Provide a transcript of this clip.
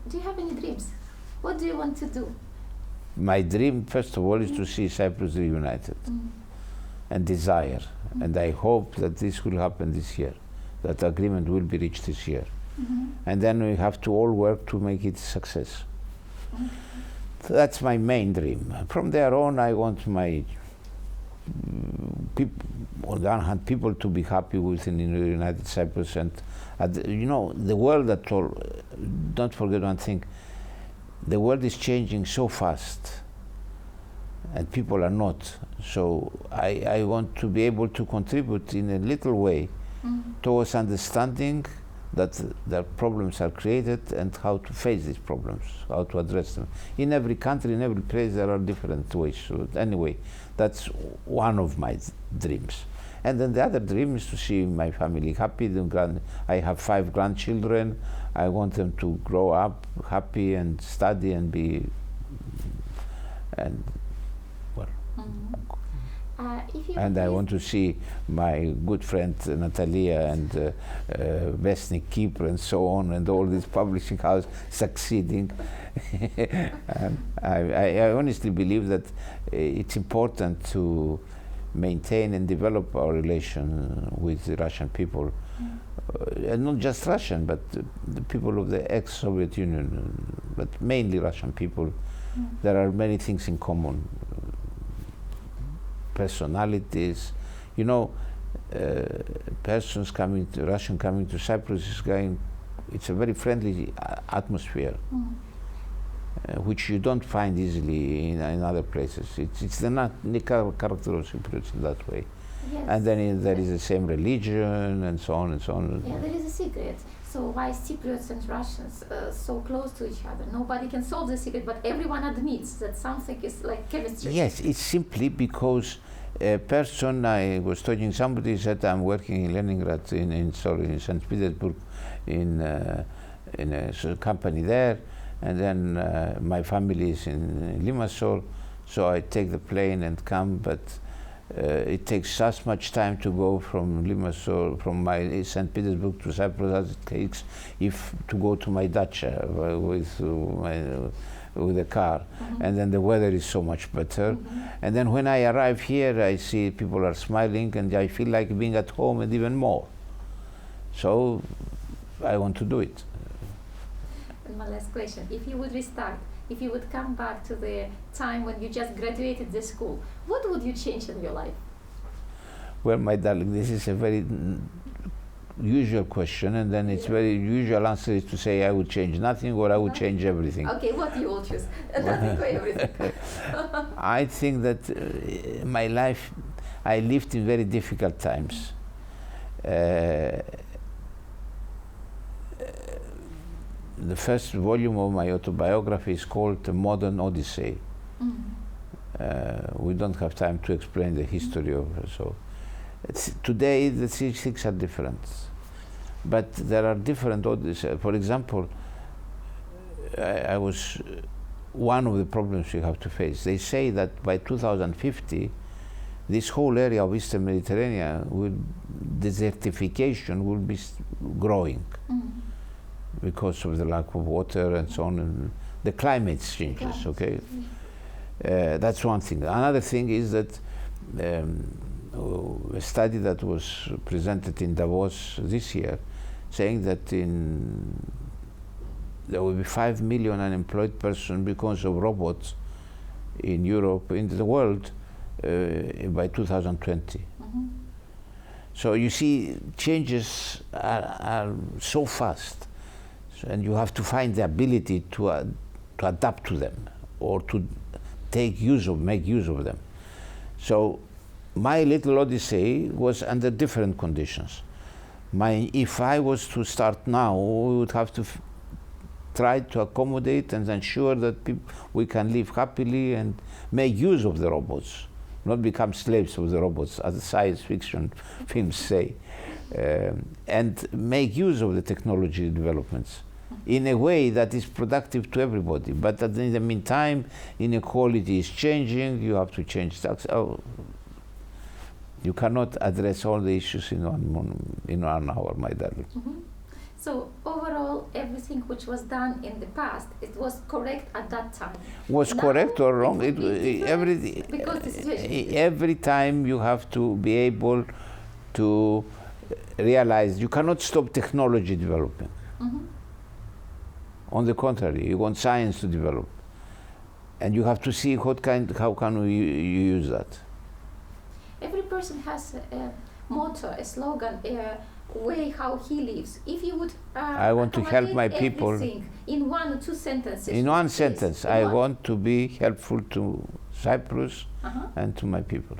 Do you have any dreams? What do you want to do? My dream, first of all, is to see Cyprus reunited, and desire. And I hope that this will happen this year, that agreement will be reached this year. And then we have to all work to make it a success. That's my main dream. From there on, I want my people, on the other hand, people to be happy within the United Cyprus, and you know, the world at all. Don't forget one thing: the world is changing so fast, and people are not. So I want to be able to contribute in a little way towards understanding that the problems are created and how to face these problems, how to address them. In every country, in every place, there are different ways. So anyway, that's one of my dreams. And then the other dream is to see my family happy. I have 5 grandchildren. I want them to grow up happy and study and be, and well. And I want to see my good friend Natalia and Vesnik Kipr and so on, and all this publishing house succeeding. I honestly believe that it's important to maintain and develop our relation with the Russian people, and not just Russian, but the people of the ex-Soviet Union, but mainly Russian people. There are many things in common. Personalities, you know, Russian coming to Cyprus is it's a very friendly atmosphere, which you don't find easily in other places. It's the character of Cyprus in that way. Yes. And then there is the same religion and so on and so on. Yeah, there is a secret. So why Cypriots and Russians so close to each other? Nobody can solve the secret, but everyone admits that something is like chemistry. Yes, it's simply because a person, I was talking, somebody said I'm working in Leningrad, in St. Petersburg, in a company there, and then my family is in Limassol, so I take the plane and come, but it takes as much time to go from Limassol, from my St. Petersburg to Cyprus as it takes to go to my dacha with a car. And then the weather is so much better. And then when I arrive here, I see people are smiling, and I feel like being at home and even more. So I want to do it. And my last question: if you would restart, if you would come back to the time when you just graduated the school, what would you change in your life? Well, my darling, this is a very usual question, and then it's very usual answer is to say I would change nothing or I would change everything. Okay, what you will choose? Nothing or everything. I think that my life, I lived in very difficult times. The first volume of my autobiography is called The Modern Odyssey. We don't have time to explain the history of it. So today the things are different, but there are different Odysseys. For example, I was one of the problems we have to face. They say that by 2050, this whole area of Eastern Mediterranean desertification will be growing. Because of the lack of water and so on, and the climate changes, okay? That's one thing. Another thing is that a study that was presented in Davos this year, saying that there will be 5 million unemployed persons because of robots in Europe, in the world, by 2020. So you see, changes are so fast. And you have to find the ability to adapt to them, or to make use of them. So my little Odyssey was under different conditions. If I was to start now, we would have to try to accommodate and ensure that we can live happily and make use of the robots, not become slaves of the robots, as the science fiction films say, and make use of the technology developments in a way that is productive to everybody. But in the meantime, inequality is changing. You have to change tax. You cannot address all the issues in one hour, my darling. So overall, everything which was done in the past, it was correct at that time. Was Now, correct or wrong? it would be different because the situation is different. Every time you have to be able to realize you cannot stop technology developing. On the contrary, you want science to develop, and you have to see how can we use that. Every person has a motto, a slogan, a way how he lives. If you would I want to help my people. In 1 or 2 sentences. In one please, sentence, I want to be helpful to Cyprus and to my people.